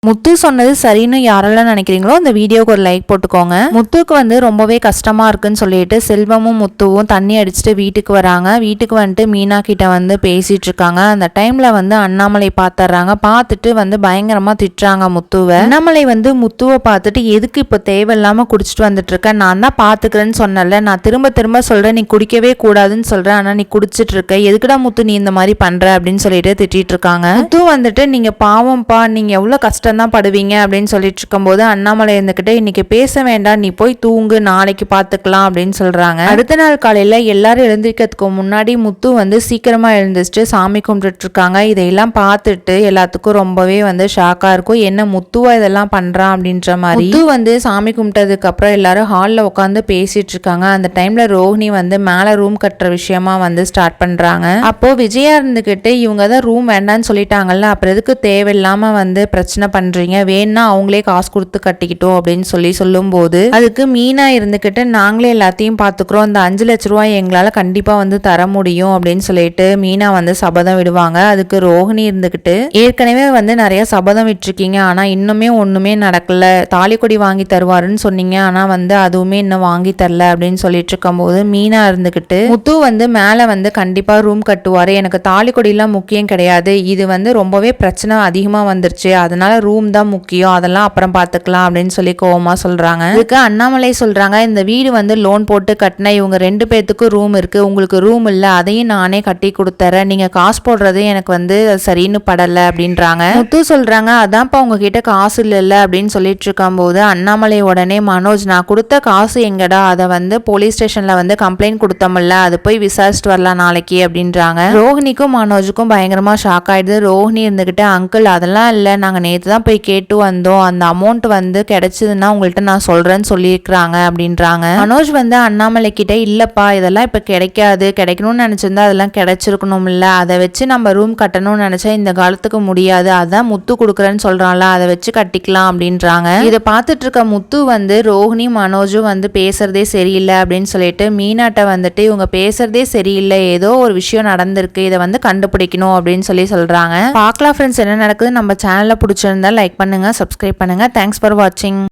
முத்து சொன்னது சரின்னு யாரெல்லாம் நினைக்கிறீங்களோ அந்த வீடியோக்கு ஒரு லைக் போட்டுக்கோங்க. முத்துக்கு வந்து ரொம்பவே கஷ்டமா இருக்குன்னு சொல்லிட்டு செல்வமும் முத்துவும் தண்ணி அடிச்சுட்டு வீட்டுக்கு வராங்க. வீட்டுக்கு வந்துட்டு மீனா கிட்ட வந்து பேசிட்டு இருக்காங்க. அந்த டைம்ல வந்து அண்ணாமலை பாத்துறாங்க. பார்த்துட்டு வந்து பயங்கரமா திட்டுறாங்க முத்துவை. அண்ணாமலை வந்து முத்துவை பார்த்துட்டு எதுக்கு இப்ப தேவையில்லாம குடிச்சிட்டு வந்துட்டு இருக்க, நான் தான் பாத்துக்கிறேன்னு சொன்னல, நான் திரும்ப திரும்ப சொல்றேன் நீ குடிக்கவே கூடாதுன்னு சொல்றேன், ஆனா நீ குடிச்சிட்டு இருக்க, எதுக்குடா முத்து நீ இந்த மாதிரி பண்ற அப்படின்னு சொல்லிட்டு திட்டிட்டு இருக்காங்க. முத்து வந்துட்டு நீங்க பாவம்பா, நீங்க எவ்வளவு கஷ்டம் தான் படுவீங்க அப்படின்னு சொல்லிட்டு இருக்கும்போது அண்ணாமலை இருந்துகிட்டு இன்னைக்கு பேச வேண்டாம், நீ போய் தூங்கு, நாளைக்கு பாத்துக்கலாம் அப்படின்னு சொல்றாங்க. அடுத்த நாள் காலையில எல்லாரும் எழுந்திருக்கிறதுக்கு முன்னாடி முத்து வந்து சீக்கிரமா எழுந்திரிச்சிட்டு சாமி கும்பிட்டு இருக்காங்க. இதையெல்லாம் பார்த்துட்டு எல்லாத்துக்கும் ரொம்பவே வந்து ஷாக்கா இருக்கும். என்ன முத்துவா இதெல்லாம் பண்றான் அப்படின்ற மாதிரி. முத்து வந்து சாமி கும்பிட்டதுக்கு அப்புறம் எல்லாரும் ஹால்ல உட்காந்து பேசிட்டு இருக்காங்க. அந்த டைம்ல ரோஹிணி வந்து மேல ரூம் கட்டுற விஷயமா வந்து ஸ்டார்ட் பண்றாங்க. அப்போ விஜயா இருந்துகிட்டு இவங்க தான் ரூம் வேண்டான்னு சொல்லிட்டாங்கல்ல, அப்புறம் எதுக்கு தேவையில்லாம வந்து பிரச்சனை பண்றீங்க, வேணா அவங்களே காசு கொடுத்து கட்டிக்கிட்டோம் அப்படின்னு சொல்லும் போது அதுக்கு மீனா இருந்துகிட்டு நாங்களே எல்லாத்தையும் பாத்துக்கிறோம், இந்த 5 லட்ச ரூபாய் எங்களால கண்டிப்பா வந்து தர முடியும் அப்படின்னு சொல்லிட்டு மீனா வந்து சபதம் விடுவாங்க. அதுக்கு ரோஹிணி இருந்துகிட்டு ஏற்கனவே வந்து நிறைய சபதம் விட்டுருக்கீங்க, ஆனா இன்னுமே ஒண்ணுமே நடக்கல, தாலிக்கொடி வாங்கி தருவாருன்னு சொன்னீங்க, ஆனா வந்து அதுவுமே இன்னும் வாங்கி தரல அப்படின்னு சொல்லிட்டு இருக்கும் போது மீனா இருந்துகிட்டு முத்து வந்து மேல வந்து கண்டிப்பா ரூம் கட்டுவாரு, எனக்கு தாலிக்கொடி எல்லாம் முக்கியம் கிடையாது, இது வந்து ரொம்பவே பிரச்சனை அதிகமா வந்துருச்சு, அதனால ரூம் தான் முக்கியம், அதெல்லாம் அப்புறம் பாத்துக்கலாம் அப்படின்னு சொல்லி கோவமா சொல்றாங்க. இதுக்கு அண்ணாமலை சொல்றாங்க இந்த வீடு வந்து லோன் போட்டு கட்டின இவங்க 2 பேத்துக்கும் ரூம் இருக்கு, உங்களுக்கு ரூம் இல்ல, அதையும் நானே கட்டி கொடுத்துறேன், நீங்க காசு போடுறது எனக்கு வந்து சரின்னு படல அப்படின்றாங்க. முத்து சொல்றாங்க அதான்ப்பா உங்ககிட்ட காசு இல்ல அப்படின்னு சொல்லிட்டு இருக்கும் போது அண்ணாமலை உடனே மனோஜ் நான் கொடுத்த காசு எங்கடா, அதை வந்து போலீஸ் ஸ்டேஷன்ல வந்து கம்ப்ளைண்ட் கொடுத்தோம்ல, அது போய் விசாரிச்சுட்டு வரலாம் நாளைக்கு அப்படின்றாங்க. ரோஹிணிக்கும் மனோஜுக்கும் பயங்கரமா ஷாக் ஆயிடுது. ரோஹிணி இருந்துகிட்டு அங்கிள் அதெல்லாம் இல்ல, நாங்க நேத்து தான் போய் கேட்டு வந்தோம், அந்த அமௌண்ட் வந்து கிடைச்சதுன்னா உங்கள்ட்ட நான் சொல்றேன்னு சொல்லியிருக்கிறாங்க அப்படின்றாங்க. மனோஜ் வந்து அண்ணாமலை கிட்ட இல்லப்பா இதெல்லாம் இப்ப கிடைக்காது, கிடைக்கணும்னு நினைச்சிருந்தா அதெல்லாம் கிடைச்சிருக்கணும் இல்ல, அதை வச்சு நம்ம ரூம் கட்டணும்னு நினைச்சா இந்த காலத்துக்கு முடியாது, அதான் முத்து கொடுக்குறேன்னு சொல்றான்ல, அதை வச்சு கட்டிக்கலாம் அப்படின்றாங்க. இதை பார்த்துட்டு இருக்க முத்து வந்து ரோஹிணி மனோஜும் வந்து பேசுறதே சரியில்லை அப்படின்னு சொல்லிட்டு மீனாட்ட வந்துட்டு இவங்க பேசுறதே சரியில்லை, ஏதோ ஒரு விஷயம் நடந்திருக்கு, இதை வந்து கண்டுபிடிக்கணும் அப்படின்னு சொல்றாங்க. பார்க்கலாம் ஃப்ரெண்ட்ஸ் என்ன நடக்குது. நம்ம சேனல்ல பிடிச்சிருந்தா லைக் பண்ணுங்க, சப்ஸ்கிரைப் பண்ணுங்க. தேங்க்ஸ் ஃபார் வாட்சிங்.